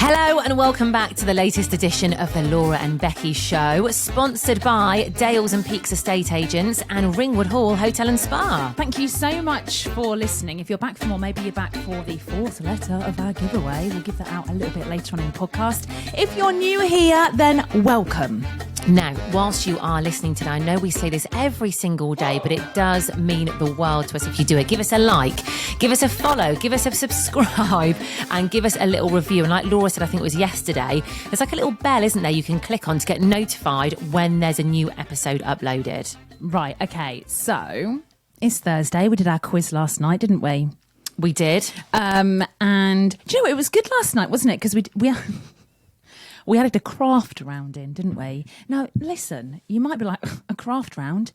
Hello and welcome back to the latest edition of the Laura and Becky Show, sponsored by Dales and Peaks Estate Agents and Ringwood Hall Hotel and Spa. Thank you so much for listening. If you're back for more, maybe you're back for the fourth letter of our giveaway. We'll give that out a little bit later on in the podcast. If you're new here, then welcome. Now, whilst you are listening today, I know we say this every single day, but it does mean the world to us if you do it. Give us a like, give us a follow, give us a subscribe, and give us a little review. And like Laura said, I think it was yesterday, there's like a little bell, isn't there, you can click on to get notified when there's a new episode uploaded. Right, okay, so it's Thursday. We did our quiz last night, didn't we? We did. And do you know what? It was good last night, wasn't it? Because we had a craft round in, didn't we? Now, listen, you might be like, a craft round?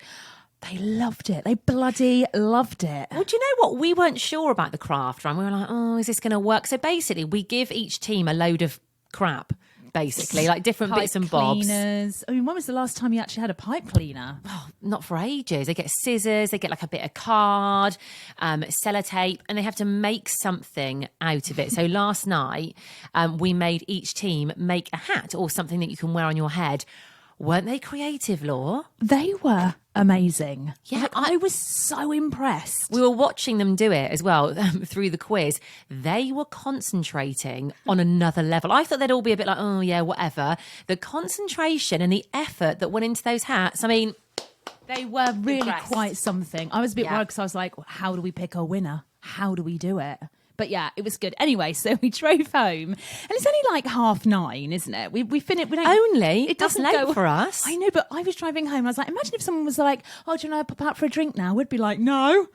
They loved it. They bloody loved it. Well, do you know what? We weren't sure about the craft run. We were like, oh, is this going to work? So basically, we give each team a load of crap, basically, like different Pipe bits and bobs. Cleaners. I mean, when was the last time you actually had a pipe cleaner? Oh, not for ages. They get scissors, they get like a bit of card, sellotape, and they have to make something out of it. So last night, we made each team make a hat or something that you can wear on your head. Weren't they creative, Laura? They were amazing. Yeah, I was so impressed. We were watching them do it as well through the quiz. They were concentrating on another level. I thought they'd all be a bit like, oh, yeah, whatever. The concentration and the effort that went into those hats, I mean... They were really impressed. Quite something. I was a bit worried because I was like, how do we pick a winner? How do we do it? But yeah, it was good. Anyway, so we drove home, and it's only like 9:30, isn't it? We finished. Only? It doesn't That's late go for us. I know, but I was driving home. I was like, imagine if someone was like, "Oh, do you want to pop out for a drink now?" We'd be like, "No."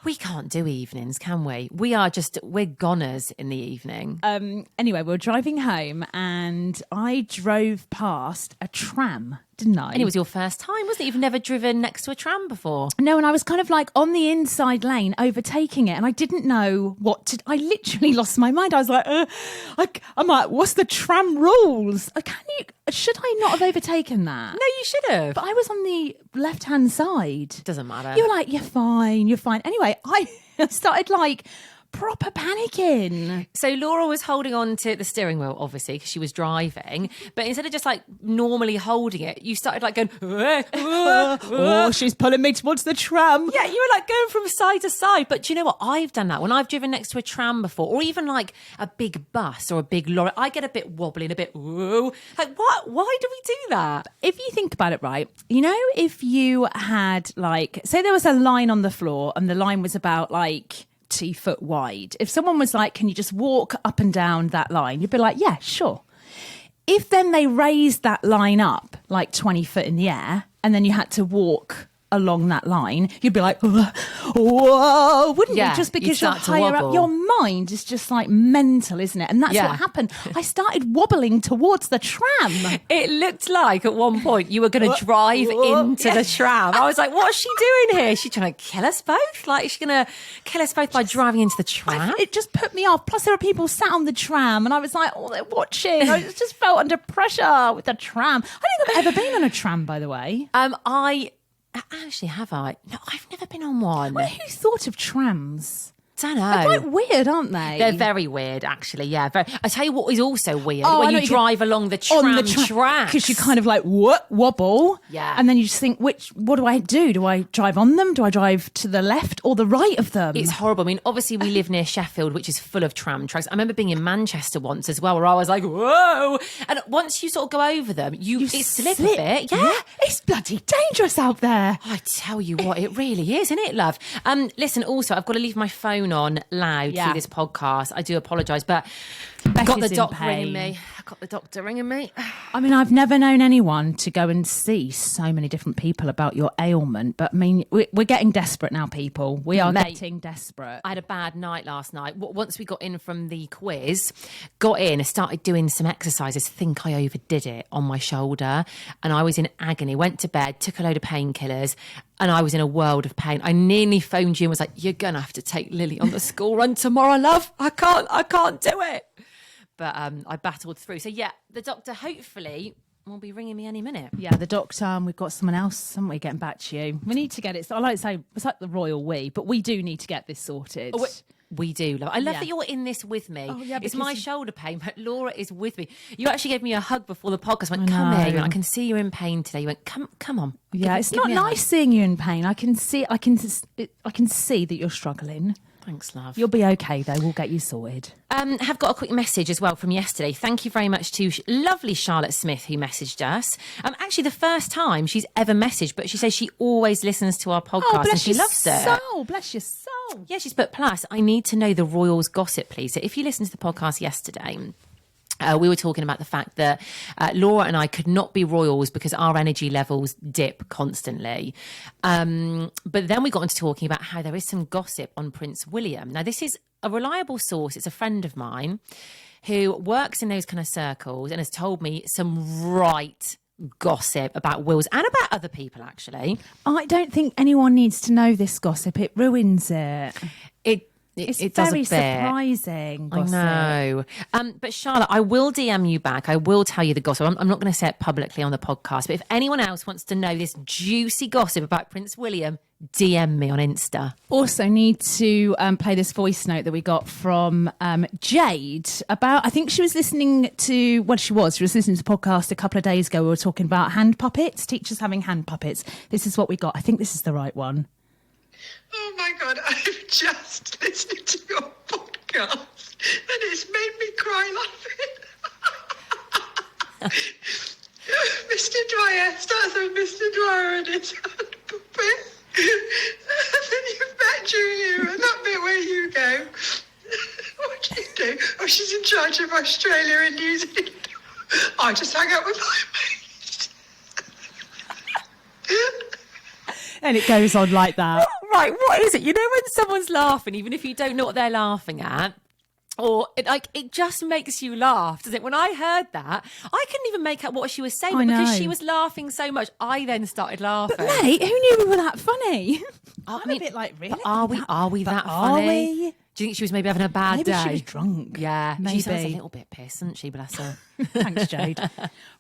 We can't do evenings, can we? We're goners in the evening. Anyway, we were driving home, and I drove past a tram, didn't I? And it was your first time, wasn't it? You've never driven next to a tram before. No, and I was kind of like on the inside lane overtaking it, and I didn't know what to... I literally lost my mind. I was like, I'm like, what's the tram rules? Should I not have overtaken that? No, you should have. But I was on the left-hand side. Doesn't matter. You were like, you're fine. Anyway, I started like... proper panicking. So Laura was holding on to the steering wheel, obviously, because she was driving. But instead of just like normally holding it, you started like going, oh, she's pulling me towards the tram. Yeah, you were like going from side to side. But do you know what? I've done that when I've driven next to a tram before, or even like a big bus or a big lorry. I get a bit wobbly and a bit woo. Like, what? Why do we do that? If you think about it, right, you know, if you had like, say there was a line on the floor and the line was about like 2 foot wide. If someone was like, can you just walk up and down that line? You'd be like, yeah, sure. If then they raised that line up like 20 foot in the air and then you had to walk along that line, you'd be like, whoa, wouldn't you? Just because you're higher up, your mind is just like mental, isn't it? And that's what happened. I started wobbling towards the tram. It looked like at one point you were going to drive into the tram. I was like, what's she doing here? Is she trying to kill us both? Like, is she going to kill us both by driving into the tram? It just put me off. Plus, there were people sat on the tram, and I was like, oh, they're watching. I just felt under pressure with the tram. I don't think I've ever been on a tram, by the way. Actually, have I? No, I've never been on one. Well, who thought of trams? Don't know. They're quite weird, aren't they? They're very weird, actually. Yeah. I tell you what is also weird when you drive along the tracks. Because you kind of like wobble. Yeah. And then you just think, what do I do? Do I drive on them? Do I drive to the left or the right of them? It's horrible. I mean, obviously we live near Sheffield, which is full of tram tracks. I remember being in Manchester once as well, where I was like, whoa. And once you sort of go over them, it slip a bit. Yeah. It's bloody dangerous out there. I tell you what, it really is, isn't it, love? Listen, also, I've got to leave my phone on loud through this podcast. I do apologise, but I got the doctor ringing me. I mean, I've never known anyone to go and see so many different people about your ailment, but I mean, we're getting desperate now, people. We are getting desperate. I had a bad night last night. Once we got in from the quiz, started doing some exercises, think I overdid it on my shoulder, and I was in agony, went to bed, took a load of painkillers, and I was in a world of pain. I nearly phoned you and was like, you're going to have to take Lily on the school run tomorrow, love. I can't do it. But I battled through. So, yeah, the doctor hopefully will be ringing me any minute. Yeah, the doctor, we've got someone else, haven't we, getting back to you. We need to get it. So I like to say, it's like the royal we, but we do need to get this sorted. We do, love. I love that you're in this with me. Oh, yeah, it's my shoulder pain, but Laura is with me. You actually gave me a hug before the podcast. I went, come here. You went, I can see you're in pain today. You went, come on. Yeah, it's not nice seeing you in pain. I can see that you're struggling. Thanks, love. You'll be okay, though. We'll get you sorted. Have got a quick message as well from yesterday. Thank you very much to lovely Charlotte Smith who messaged us. Actually, the first time she's ever messaged, but she says she always listens to our podcast and she loves it. Bless your soul. Yeah, she's put, plus, I need to know the Royals gossip, please. So if you listened to the podcast yesterday... we were talking about the fact that Laura and I could not be royals because our energy levels dip constantly. But then we got into talking about how there is some gossip on Prince William. Now, this is a reliable source. It's a friend of mine who works in those kind of circles and has told me some right gossip about Wills and about other people, actually. I don't think anyone needs to know this gossip. It ruins it. It's very surprising. Gossip. I know. But Charlotte, I will DM you back. I will tell you the gossip. I'm not going to say it publicly on the podcast, but if anyone else wants to know this juicy gossip about Prince William, DM me on Insta. Also need to play this voice note that we got from Jade about, I think she was listening to, she was listening to the podcast a couple of days ago. We were talking about hand puppets, teachers having hand puppets. This is what we got. I think this is the right one. Oh my God, I've just listened to your podcast and it's made me cry laughing. Mr. Dwyer starts with Mr. Dwyer and his hand puppet. And then you've met Julia and that bit where you go. What do you do? Oh, she's in charge of Australia and New Zealand. I just hang out with my mate. And it goes on like that. Right, what is it? You know when someone's laughing, even if you don't know what they're laughing at, or it just makes you laugh, doesn't it? When I heard that, I couldn't even make out what she was saying, but because she was laughing so much, I then started laughing. But mate, who knew we were that funny? I'm a bit like, really? Are we that are funny? we? Do you think she was maybe having a bad day? Maybe she was drunk. Yeah, maybe. She sounds a little bit pissed, doesn't she? Bless her. Thanks, Jade.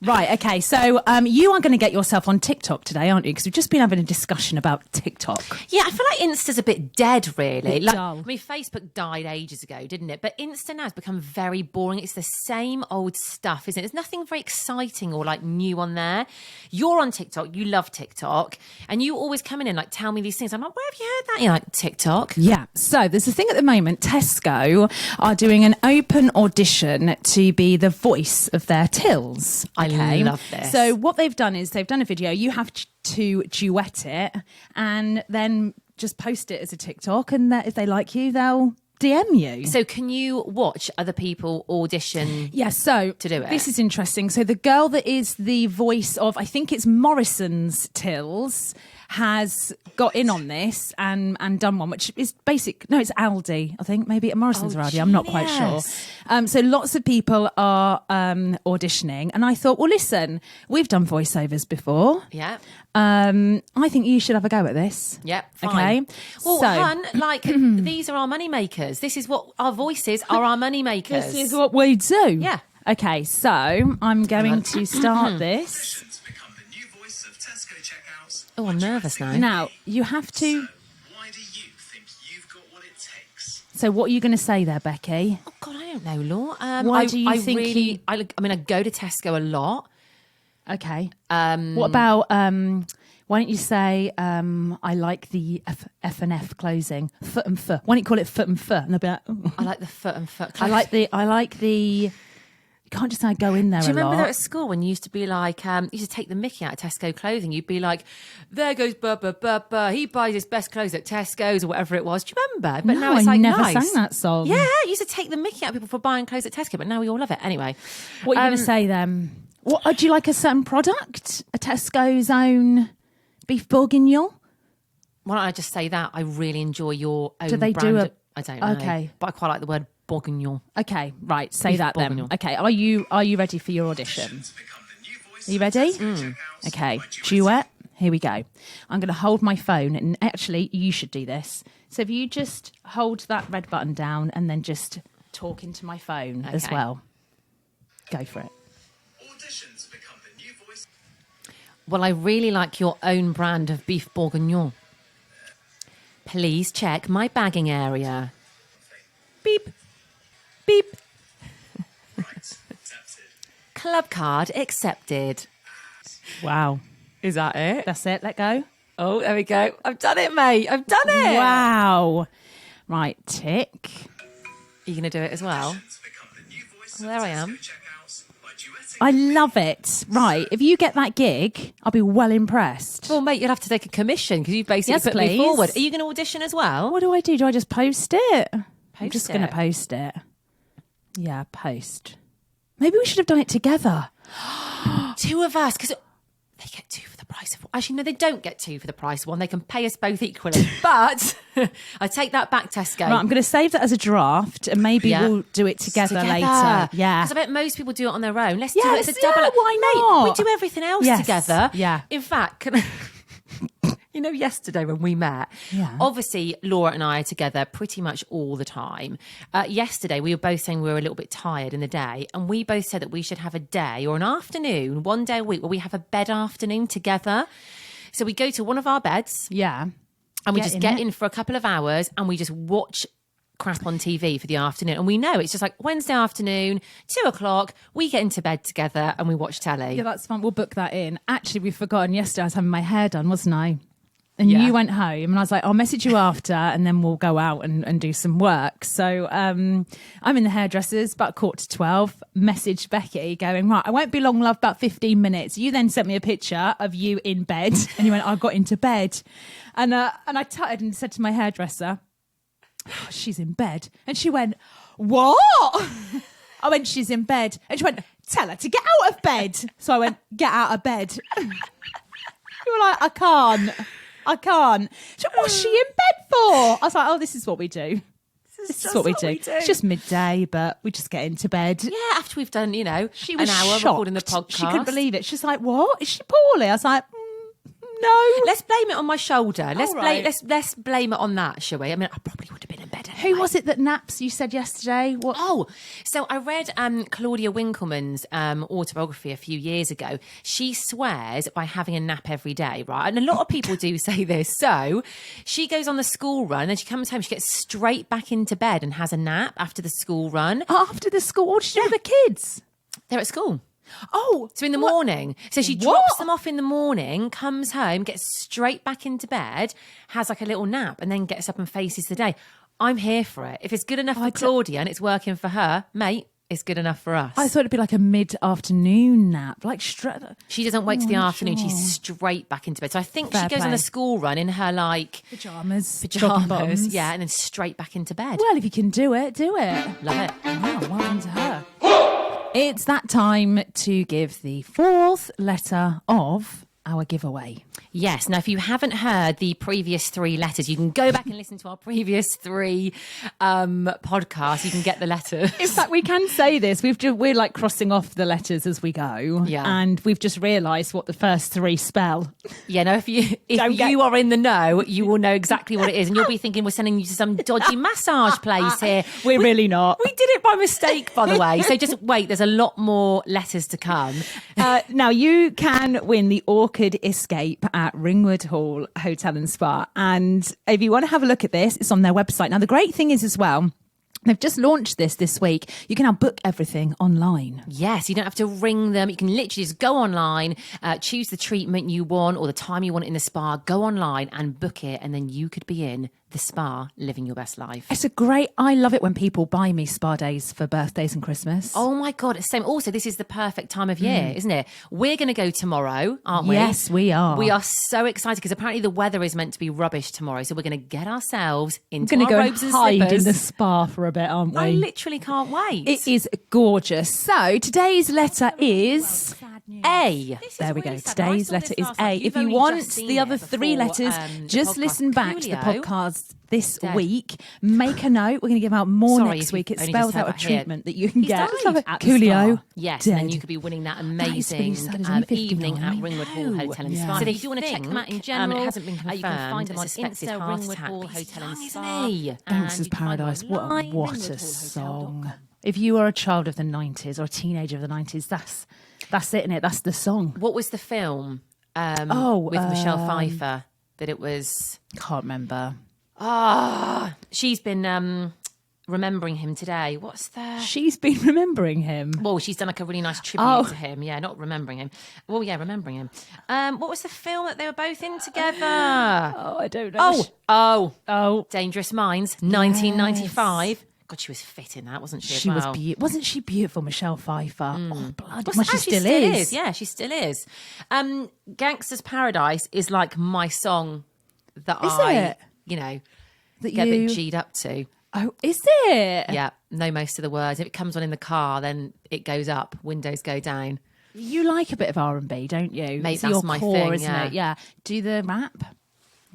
Right, okay, so you are going to get yourself on TikTok today, aren't you? Because we've just been having a discussion about TikTok. Yeah, I feel like Insta's a bit dead, really. Dull. I mean, Facebook died ages ago, didn't it? But Insta now has become very boring. It's the same old stuff, isn't it? There's nothing very exciting or new on there. You're on TikTok. You love TikTok. And you always come in and tell me these things. I'm like, where have you heard that? You're like, TikTok. Yeah, so there's a thing at the moment. Tesco are doing an open audition to be the voice of their tills. I love this. So what they've done is they've done a video. You have to duet it and then just post it as a TikTok. And if they like you, they'll DM you. So can you watch other people audition? Yeah, so to do it. This is interesting. So the girl that is the voice of, I think it's Morrison's Tills, has got in on this and done one, which is it's Aldi, I think, maybe Morrison's or Aldi, I'm not quite sure. So lots of people are auditioning, and I thought, well, listen, we've done voiceovers before. Yeah. I think you should have a go at this. Yep, fine. Okay. Well, so, hun, these are our money makers. This is what our voices are, our money makers. This is what we do. Yeah. Okay, so I'm going to start this. Oh, I'm nervous now. Now, you have to... So, why do you think you've got what it takes? So what are you going to say there, Becky? Oh, God, I don't know, Law. Why do you think really, I go to Tesco a lot. Okay. What about... why don't you say, I like the F&F closing, foot and foot. Why don't you call it foot and foot? And they'll be like, ooh. I like the foot and foot. I like the. You can't just go in there. Do you remember lot. that at school when you used to be like, you used to take the mickey out of Tesco clothing? You'd be like, there goes Bubba. He buys his best clothes at Tesco's or whatever it was. Do you remember? But no, now it's I never nice. sang that song. Yeah, you used to take the mickey out of people for buying clothes at Tesco, but now we all love it. Anyway. What are you going to say then? What, do you like a certain product? A Tesco's own beef bourguignon? Why don't I just say that? I really enjoy your own Do they brand. do a... I don't know. Okay. But I quite like the word bourguignon. Okay, right. Say Beef that bourguignon. then. Okay, are you ready for your audition? Are you ready? Okay, duet. Here we go. I'm going to hold my phone, and actually, you should do this. So if you just hold that red button down and then just talk into my phone as well. Go for it. Auditions become the new voice. Well, I really like your own brand of beef bourguignon. Please check my bagging area. Beep. Beep. Club card accepted. Wow. Is that it? That's it. Let go. Oh, there we go. I've done it, mate. I've done it. Wow. Right, tick. Are you going to do it as well? Well, there I am. I love it. Right, if you get that gig, I'll be well impressed. Well, mate, you'll have to take a commission because you basically Yes, put me please. forward. Are you going to audition as well? What do I do? Do I just post it? I'm Post just it. going to post it. Yeah, post. Maybe we should have done it together. Two of us, because they get two for the price of one. Actually, no, they don't get two for the price of one. They can pay us both equally. But I take that back, Tesco. Right, I'm going to save that as a draft and maybe Yeah. we'll do it together later. Yeah. Because I bet most people do it on their own. Let's do it Yes, as a double. yeah, why Mate, not? we do everything else Yes, together. yeah. In fact, you know, yesterday when we met, Yeah. obviously Laura and I are together pretty much all the time. Yesterday, we were both saying we were a little bit tired in the day, and we both said that we should have a day or an afternoon, one day a week, where we have a bed afternoon together. So we go to one of our beds Yeah. and we Get just in get it. in for a couple of hours and we just watch crap on TV for the afternoon. And we know it's just like Wednesday afternoon, 2:00, we get into bed together and we watch telly. Yeah, that's fun. We'll book that in. Actually, we've forgotten yesterday I was having my hair done, wasn't I? And Yeah. you went home and I was like, I'll message you after and then we'll go out and do some work. So I'm in the hairdressers, about 11:45, messaged Becky going, right, I won't be long, love, about 15 minutes. You then sent me a picture of you in bed and you went, I got into bed. And I tutted and said to my hairdresser, oh, she's in bed. And she went, what? I went, she's in bed. And she went, tell her to get out of bed. So I went, get out of bed. You were like, I can't. She went, what's she in bed for? I was like, oh, this is what we do. This is what we do. It's just midday, but we just get into bed. Yeah, after we've done, you know, She was an hour shocked. recording the podcast. She couldn't believe it. She's like, what? Is she poorly? I was like, no. Let's blame it on my shoulder. Let's All right. let's blame it on that, shall we? I mean, I probably would have been in bed anyway. Who was it that naps, you said yesterday? What? Oh, so I read Claudia Winkleman's autobiography a few years ago. She swears by having a nap every day, right? And a lot of people do say this. So she goes on the school run and she comes home, she gets straight back into bed and has a nap after the school run. After the school, what did she do with the kids? They're at school. Oh, So in the morning. So she drops them off in the morning, comes home, gets straight back into bed, has like a little nap, and then gets up and faces the day. I'm here for it. If it's good enough for Claudia and it's working for her, mate, it's good enough for us. I thought it'd be like a mid-afternoon nap, like She doesn't wait till the Oh, afternoon. sure. She's straight back into bed. So I think Fair she goes on play. a school run in her like pajamas, jogging bottoms. pajamas, yeah, and then straight back into bed. Well, if you can do it, do it. Love it. Wow, well done to her. It's that time to give the fourth letter of our giveaway. Yes. Now, if you haven't heard the previous three letters, you can go back and listen to our previous three podcasts. You can get the letters. In fact, we can say this. We're like crossing off the letters as we go. Yeah. And we've just realised what the first three spell. Yeah, no, if you are in the know, you will know exactly what it is. And you'll be thinking we're sending you to some dodgy massage place here. We're really not. We did it by mistake, by the way. So just wait, there's a lot more letters to come. Now, you can win the Orchid Escape at Ringwood Hall Hotel and Spa. And if you want to have a look at this, it's on their website. Now, the great thing is as well, they've just launched this week. You can now book everything online. Yes, you don't have to ring them. You can literally just go online, choose the treatment you want or the time you want in the spa, go online and book it. And then you could be in the spa living your best life. I love it when people buy me spa days for birthdays and Christmas. Oh my God, it's the same. Also, this is the perfect time of year, isn't it? We're going to go tomorrow, aren't we? Yes, we are. We are so excited because apparently the weather is meant to be rubbish tomorrow. So we're going to get ourselves into We're our going to robes go and hide slippers. in the spa for a bit, aren't we? I literally can't wait. It is gorgeous. So today's letter is A. There we go. Today's letter is A. If you want the other three letters, just listen back to the podcast this week. Make a note. We're going to give out more Sorry next if week. you've It only spells just out a heard that here. treatment that you can He's get died at the Coolio. spa. Yes, Dead. and then you could be winning that That is amazing really sad. He's only evening at 59. Ringwood Hall Hotel and Yeah. Spa. So if you want to check them out in general, it hasn't been you can confirmed. find them on Suspected Insta, heart Ringwood attack. Hall But he's Hotel and young, Spa. isn't he? And Gangster's you can find them Paradise. What online, a ringwoodhallhotel.com. song. If you are a child of the 90s or a teenager of the 90s, that's it, innit? That's the song. What was the film with Michelle Pfeiffer that it was? Can't remember. She's been remembering him today. What's the... She's been remembering him. Well, she's done like a really nice tribute to him. Yeah, not remembering him. Well, yeah, remembering him. What was the film that they were both in together? Oh, I don't know. Oh. Dangerous Minds, 1995. God, she was fit in that, wasn't she? She was wasn't she beautiful, Michelle Pfeiffer? Oh, bloody! Well, she still is. Yeah, she still is. Gangster's Paradise is like my song that That get a bit G'd up to. Oh, is it? Yeah, know most of the words. If it comes on in the car, then it goes up, windows go down. You like a bit of R&B, don't you? Mate, it's that's your my core, thing, isn't it? Yeah. Do the rap.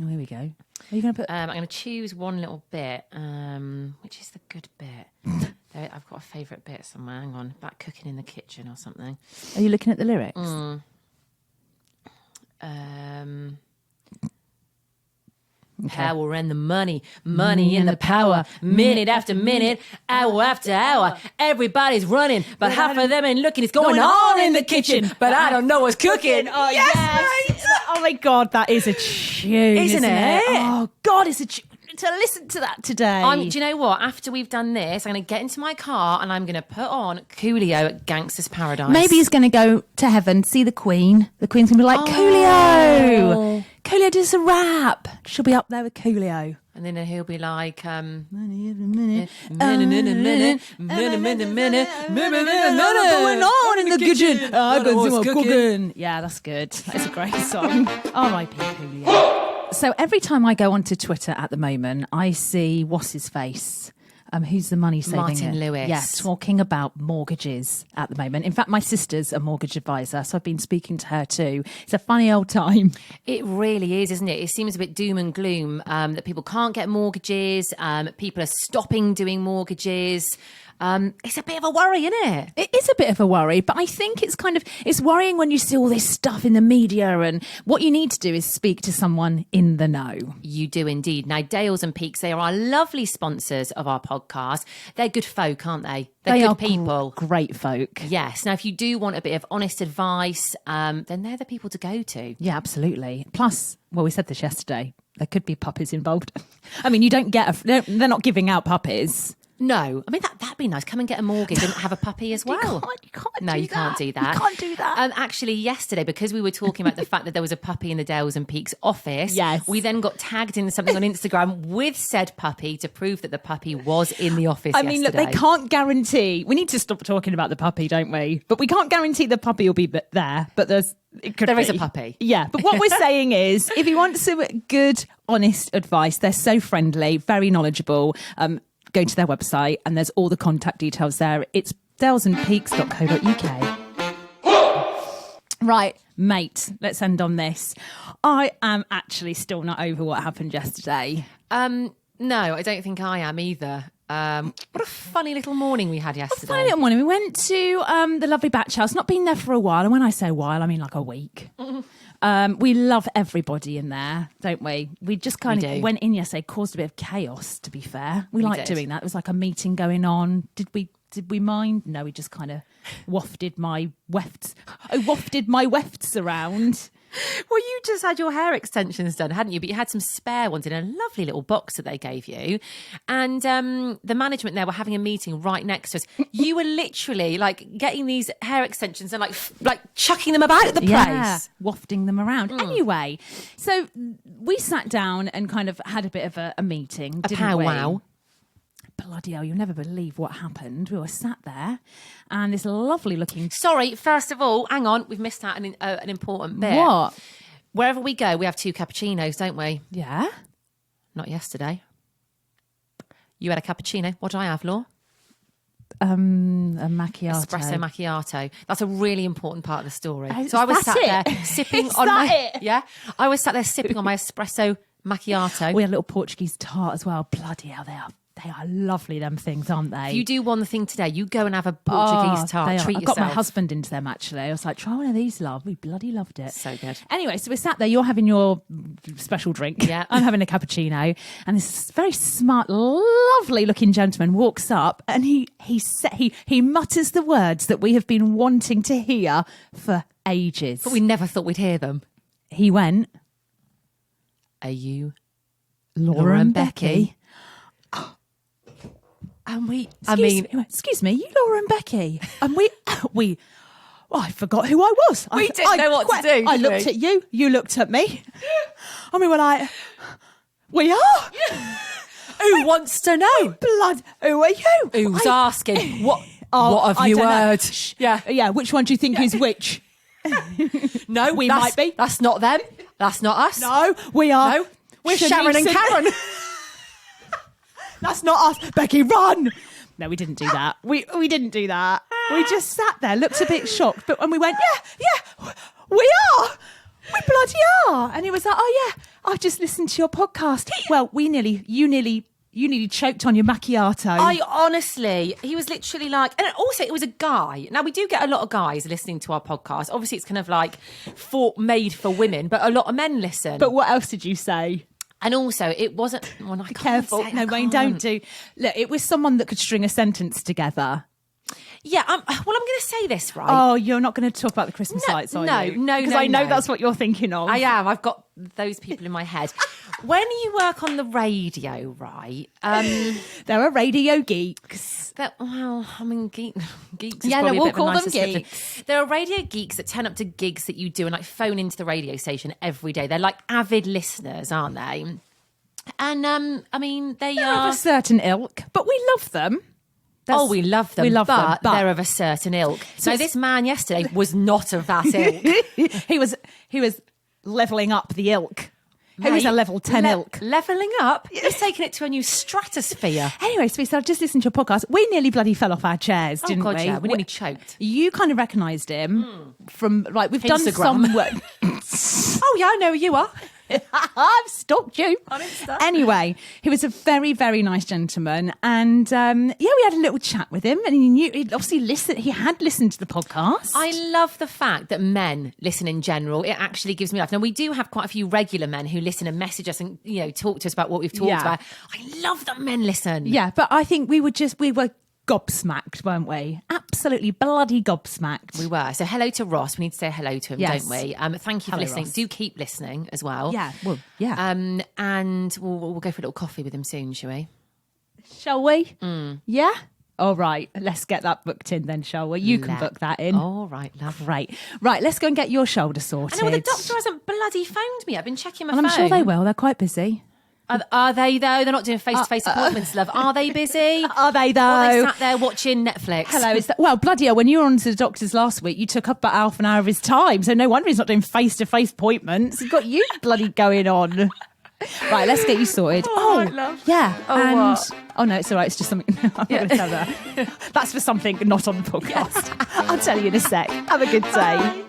Oh, here we go. Are you going to put... I'm going to choose one little bit, which is the good bit. I've got a favourite bit somewhere. Hang on. About cooking in the kitchen or something. Are you looking at the lyrics? Power and the money and the power. Minute after minute, hour after hour. Everybody's running, but half of them ain't looking. It's going on in the kitchen, but I don't know what's cooking. Oh, yes. Oh, my God, that is a tune, isn't it? Oh, God, it's a tune. To listen to that today. Do you know what? After we've done this, I'm going to get into my car and I'm going to put on Coolio at Gangster's Paradise. Maybe he's going to go to heaven, see the Queen. The Queen's going to be like, Coolio! Coolio does a rap. She'll be up there with Coolio. And then he'll be like, going on in the kitchen. I got some more cooking. Yeah, that's good. That's a great song. R.I.P. Coolio. So every time I go onto Twitter at the moment, I see what's his face. Who's the money saving? Martin Lewis. Yeah, talking about mortgages at the moment. In fact, my sister's a mortgage advisor, so I've been speaking to her too. It's a funny old time. It really is, isn't it? It seems a bit doom and gloom that people can't get mortgages. People are stopping doing mortgages. It's a bit of a worry, isn't it? It is a bit of a worry, but I think it's worrying when you see all this stuff in the media, and what you need to do is speak to someone in the know. You do indeed. Now, Dales and Peaks, they are our lovely sponsors of our podcast. They're good folk, aren't they? They're good people. Great folk. Yes. Now, if you do want a bit of honest advice, then they're the people to go to. Yeah, absolutely. Plus, well, we said this yesterday, there could be puppies involved. I mean, you don't get they're not giving out puppies. No, I mean that'd be nice. Come and get a mortgage and have a puppy as well. You can't no, do you that. can't do that. You can't do that. Actually, yesterday, because we were talking about the fact that there was a puppy in the Dales and Peaks office, yes, we then got tagged in something on Instagram with said puppy to prove that the puppy was in the office. I mean, look, they can't guarantee. We need to stop talking about the puppy, don't we? But we can't guarantee the puppy will be there. But there is a puppy. Yeah, but what we're saying is, if you want some good, honest advice, they're so friendly, very knowledgeable. Go to their website and there's all the contact details there. It's dalesandpeaks.co.uk. Right, mate, let's end on this. I am actually still not over what happened yesterday. No, I don't think I am either. What a funny little morning we had yesterday. A funny little morning. We went to the lovely Batch House. Not been there for a while. And when I say a while, I mean like a week. We love everybody in there, don't we? We just kind of went in yesterday, caused a bit of chaos, to be fair. We like doing that. There was like a meeting going on. Did we mind? No, we just kind of wafted my wefts around. Well, you just had your hair extensions done, hadn't you? But you had some spare ones in a lovely little box that they gave you. And the management there were having a meeting right next to us. You were literally like getting these hair extensions and like chucking them about the place. Yeah, wafting them around. Anyway, so we sat down and kind of had a bit of a meeting. A powwow. Bloody hell, you'll never believe what happened. We were sat there and this lovely looking... Sorry, first of all, hang on, we've missed out an important bit. What? Wherever we go, we have 2 cappuccinos, don't we? Yeah. Not yesterday. You had a cappuccino. What did I have, Laura? A macchiato. Espresso macchiato. That's a really important part of the story. Oh, so I was sat there sipping is on that my... it? Yeah. I was sat there sipping on my espresso macchiato. We had a little Portuguese tart as well. Bloody hell, they are lovely, them things, aren't they? If you do one thing today, you go and have a Portuguese tart. Treat I yourself. got my husband into them, actually. I was like, try one of these, love. We bloody loved it. So good. Anyway, so we're sat there. You're having your special drink. Yeah. I'm having a cappuccino. And this very smart, lovely-looking gentleman walks up and he mutters the words that we have been wanting to hear for ages. But we never thought we'd hear them. He went, "Are you Laura and Becky?" And excuse me, you Laura and Becky. And we I forgot who I was. We didn't know what to do. I looked at you, you looked at me. And we were like, we are? who wants to know? Blood, who are you? Who's asking? What have you heard? Yeah, which one do you think is which? No, might be. That's not them. That's not us. No, we are. No, we're Sharon and Karen. That's not us. Becky, run! No, we didn't do that. We didn't do that. We just sat there, looked a bit shocked, but when we went, yeah, we are. We bloody are. And he was like, oh yeah, I've just listened to your podcast. Well, you nearly choked on your macchiato. He was literally like, and also it was a guy. Now we do get a lot of guys listening to our podcast. Obviously it's kind of like made for women, but a lot of men listen. But what else did you say? And also, it wasn't. Well, Be careful. No, Wayne, don't do. Look, it was someone that could string a sentence together. Yeah. I'm going to say this, right? Oh, you're not going to talk about the Christmas lights, are you? No. Because I know that's what you're thinking of. I am. I've got those people in my head. When you work on the radio, right? There are radio geeks. Geeks. Is Yeah, probably we'll a bit of a call nice them description. geeks. There are radio geeks that turn up to gigs that you do and like phone into the radio station every day. They're like avid listeners, aren't they? And they They're are of a certain ilk, but we love them. we love them. But they're of a certain ilk. So this man yesterday was not of that ilk. he was levelling up the ilk. He was a level 10 ilk. Levelling up? He's taking it to a new stratosphere. Anyway, so I've just listened to your podcast. We nearly bloody fell off our chairs, didn't we? Yeah, we nearly choked. You kind of recognised him from, like, we've done Instagram. some work. Oh, yeah, I know who you are. I've stalked you. On Insta. Anyway, he was a very, very nice gentleman. And we had a little chat with him and he had listened to the podcast. I love the fact that men listen in general. It actually gives me life. Now, we do have quite a few regular men who listen and message us and, talk to us about what we've talked about. I love that men listen. Yeah, but I think we were gobsmacked, weren't we? Absolutely bloody gobsmacked. We were. So hello to Ross. We need to say hello to him, don't we? Thank you for listening. Ross. Do keep listening as well. Yeah, well, yeah. And we'll go for a little coffee with him soon, shall we? Shall we? Yeah? All right, let's get that booked in then, shall we? You can book that in. All right, love. Right, let's go and get your shoulder sorted. I know, the doctor hasn't bloody phoned me. I've been checking my phone. I'm sure they will. They're quite busy. Are they though? They're not doing face-to-face appointments, love. Are they busy? Are they though? Or are they sat there watching Netflix? Hello, bloody hell, when you were on to the doctor's last week, you took up about half an hour of his time. So no wonder he's not doing face-to-face appointments. He's got you bloody going on. Right, let's get you sorted. Right, love. Yeah. What? Oh no, it's all right. It's just something. I'm not going to tell that. That's for something not on the podcast. I'll tell you in a sec. Have a good day.